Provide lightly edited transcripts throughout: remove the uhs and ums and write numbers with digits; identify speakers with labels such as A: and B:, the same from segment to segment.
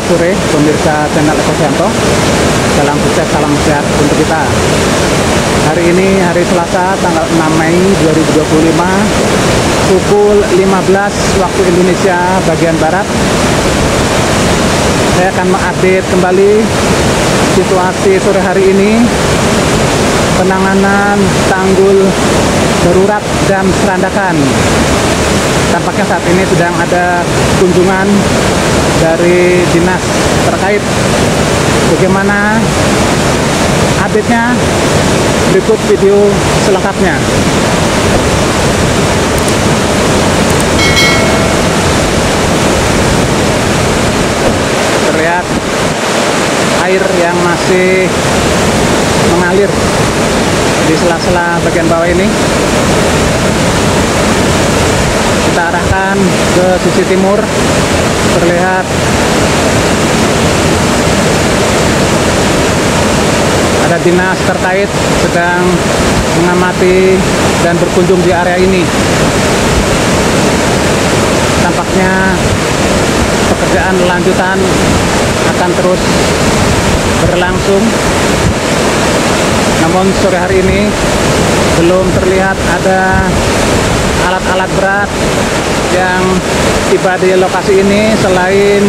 A: sore pemirsa channel Eko Sianto. Salam sukses, salam sehat untuk kita. Hari ini hari Selasa tanggal 6 Mei 2025 pukul 15 waktu Indonesia bagian Barat. Saya akan mengupdate kembali situasi sore hari ini, penanganan tanggul darurat dan serandakan. Tampaknya saat ini sedang ada kunjungan dari dinas terkait. Bagaimana update-nya? Berikut video selengkapnya. Terlihat air yang masih mengalir di sela-sela bagian bawah ini. Kita arahkan ke sisi timur. Terlihat ada dinas terkait sedang mengamati dan berkunjung di area ini. Tampaknya pekerjaan lanjutan akan terus berlangsung. Namun sore hari ini belum terlihat ada alat-alat berat yang tiba di lokasi ini selain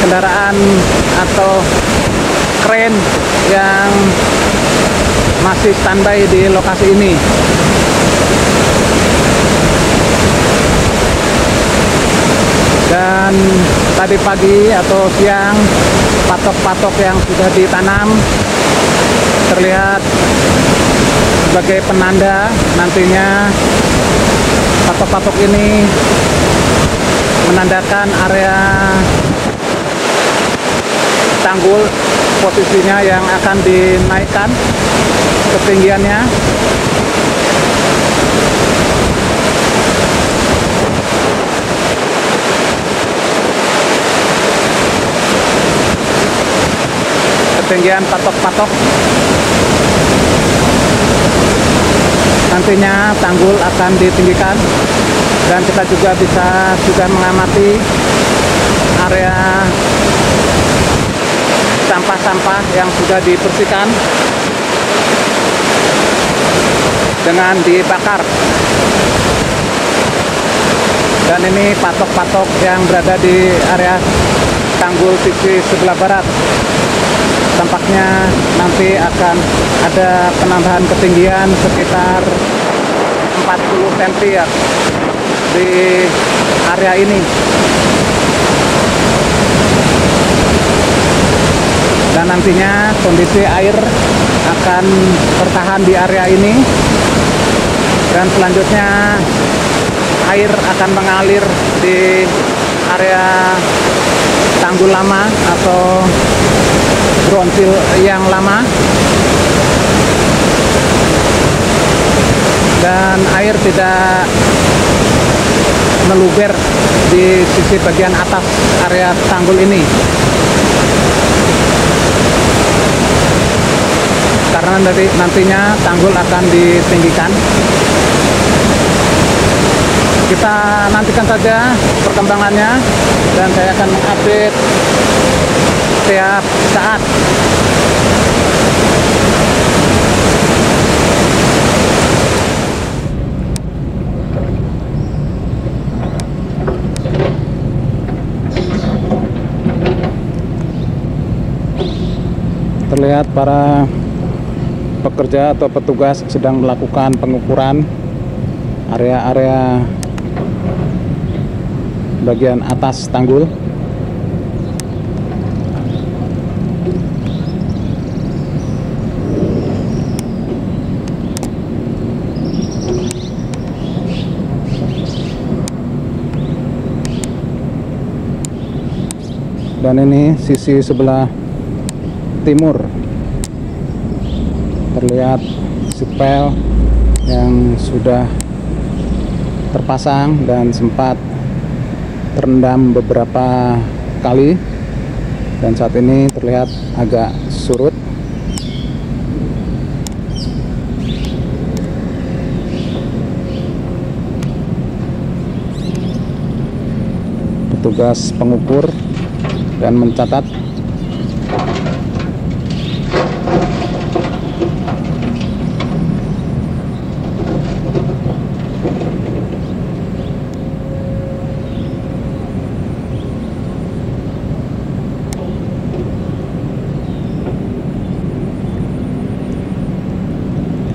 A: kendaraan atau kren yang masih standby di lokasi ini. Dan tadi pagi atau siang, patok-patok yang sudah ditanam terlihat sebagai penanda nantinya patok-patok ini menandakan area tanggul posisinya yang akan dinaikkan ketinggiannya. Ketinggian patok-patok. Nantinya tanggul akan ditinggikan dan kita juga bisa sudah mengamati area sampah-sampah yang sudah dibersihkan dengan dibakar. Dan ini patok-patok yang berada di area tanggul sisi sebelah barat. Tampaknya nanti akan ada penambahan ketinggian sekitar 40 cm ya di area ini. Dan nantinya kondisi air akan bertahan di area ini. Dan selanjutnya air akan mengalir di area tanggul lama atau brownfield yang lama, dan air tidak meluber di sisi bagian atas area tanggul ini karena nantinya tanggul akan ditinggikan. Kita nantikan saja perkembangannya dan saya akan mengupdate setiap saat. Terlihat para pekerja atau petugas sedang melakukan pengukuran area-area bagian atas tanggul. Dan ini sisi sebelah timur, terlihat spel yang sudah terpasang dan sempat terendam beberapa kali, dan saat ini terlihat agak surut. Petugas pengukur dan mencatat.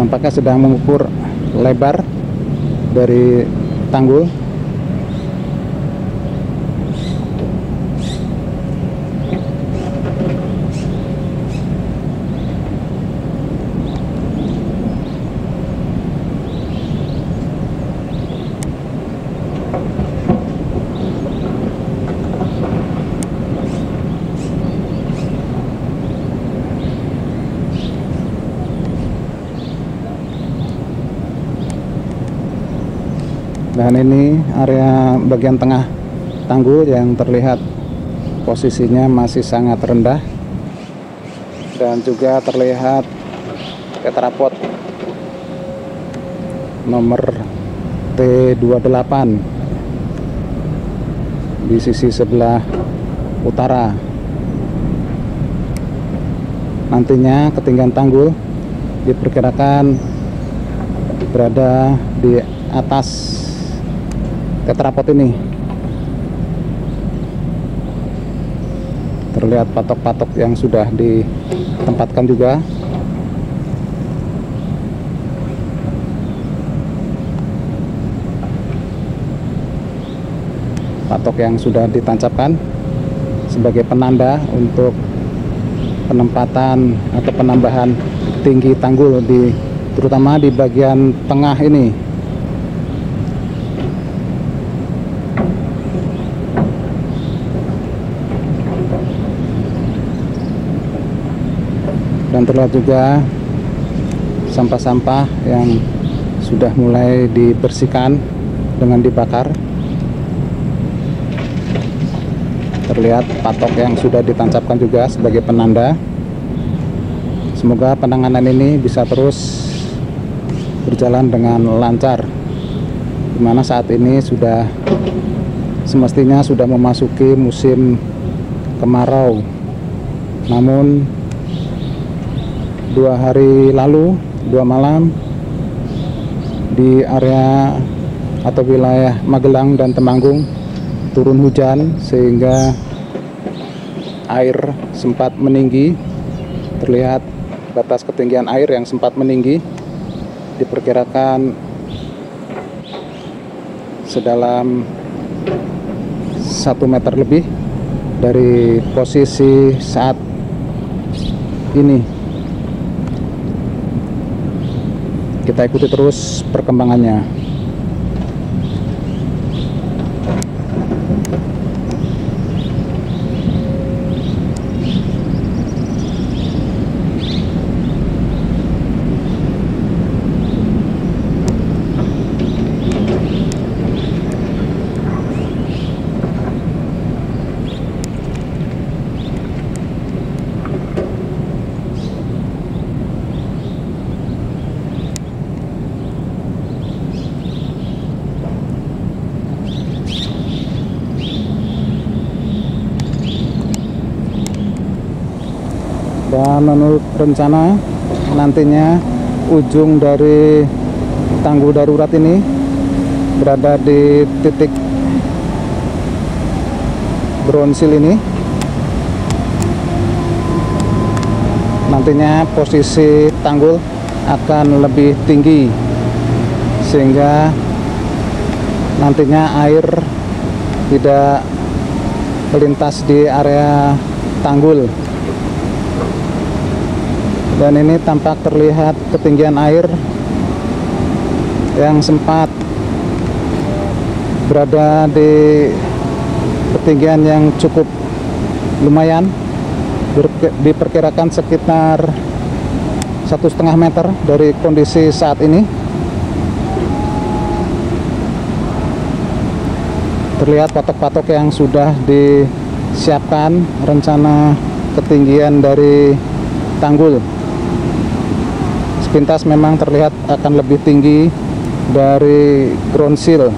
A: Tampaknya sedang mengukur lebar dari tanggul. Dan ini area bagian tengah tanggul yang terlihat posisinya masih sangat rendah, dan juga terlihat tetrapod nomor T28 di sisi sebelah utara. Nantinya ketinggian tanggul diperkirakan berada di atas tetrapod ini. Terlihat patok-patok yang sudah ditempatkan juga. Patok yang sudah ditancapkan sebagai penanda untuk penempatan atau penambahan tinggi tanggul terutama di bagian tengah ini. Dan terlihat juga sampah-sampah yang sudah mulai dibersihkan dengan dibakar. Terlihat patok yang sudah ditancapkan juga sebagai penanda. Semoga penanganan ini bisa terus berjalan dengan lancar, dimana saat ini semestinya sudah memasuki musim kemarau. Namun 2 hari lalu, 2 malam, di area atau wilayah Magelang dan Temanggung turun hujan sehingga air sempat meninggi. Terlihat batas ketinggian air yang sempat meninggi, diperkirakan sedalam 1 meter lebih dari posisi saat ini. Kita ikuti terus perkembangannya. Dan menurut rencana nantinya ujung dari tanggul darurat ini berada di titik bronsil ini. Nantinya posisi tanggul akan lebih tinggi sehingga nantinya air tidak melintas di area tanggul. Dan ini tampak terlihat ketinggian air yang sempat berada di ketinggian yang cukup lumayan, diperkirakan sekitar 1,5 meter dari kondisi saat ini. Terlihat patok-patok yang sudah disiapkan rencana ketinggian dari tanggul. Sepintas memang terlihat akan lebih tinggi dari ground seal.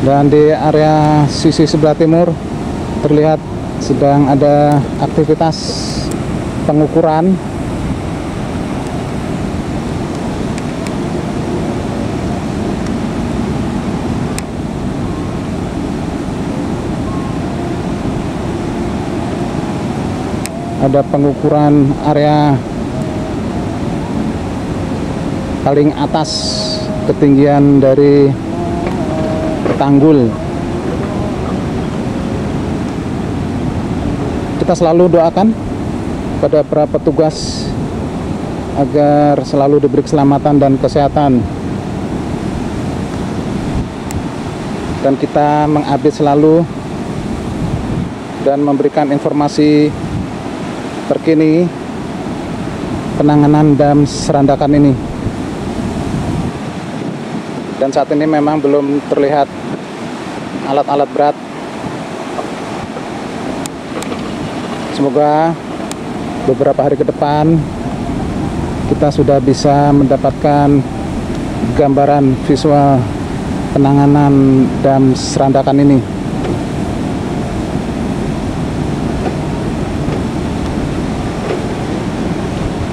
A: Dan di area sisi sebelah timur terlihat sedang ada aktivitas pengukuran. Ada pengukuran area paling atas ketinggian dari tanggul. Kita selalu doakan pada para petugas agar selalu diberi keselamatan dan kesehatan, dan kita mengupdate selalu dan memberikan informasi terkini penanganan dam Serandakan ini. Dan saat ini memang belum terlihat alat-alat berat. Semoga beberapa hari ke depan kita sudah bisa mendapatkan gambaran visual penanganan dam Serandakan ini.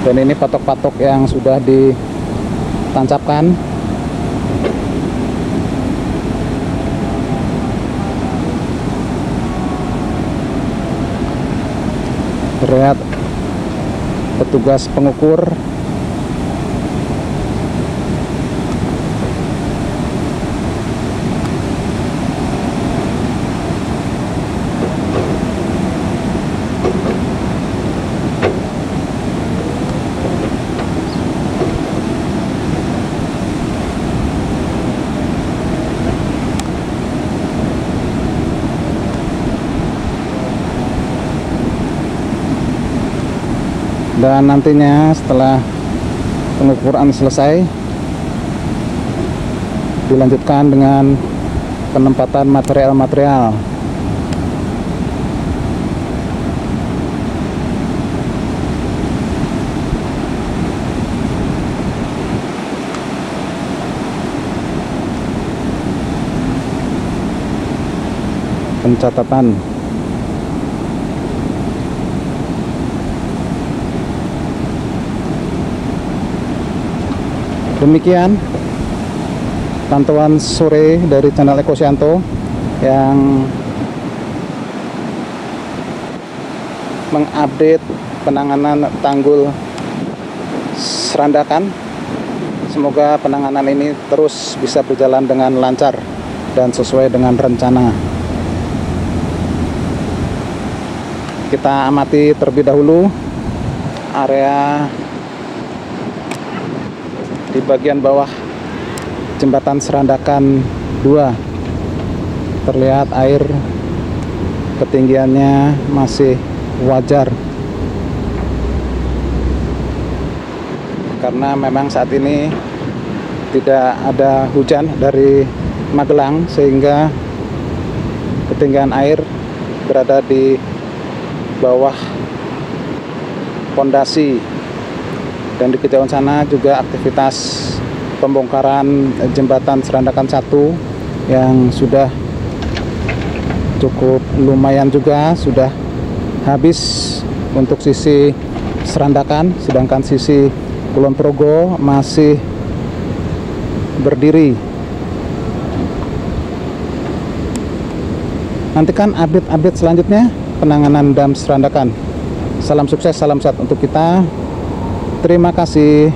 A: Dan ini patok-patok yang sudah ditancapkan. Terlihat petugas pengukur dan nantinya setelah pengukuran selesai dilanjutkan dengan penempatan material-material. Pencatatan. Demikian pantauan sore dari channel Eko Sianto yang mengupdate penanganan tanggul Serandakan. Semoga penanganan ini terus bisa berjalan dengan lancar dan sesuai dengan rencana. Kita amati terlebih dahulu area di bagian bawah jembatan Serandakan 2. Terlihat air ketinggiannya masih wajar, karena memang saat ini tidak ada hujan dari Magelang, sehingga ketinggian air berada di bawah pondasi. Dan di kejauhan sana juga aktivitas pembongkaran jembatan Serandakan 1 yang sudah cukup lumayan juga sudah habis untuk sisi Serandakan, sedangkan sisi Kulon Progo masih berdiri. Nantikan update-update selanjutnya penanganan dam Serandakan. Salam sukses, salam sehat untuk kita. Terima kasih.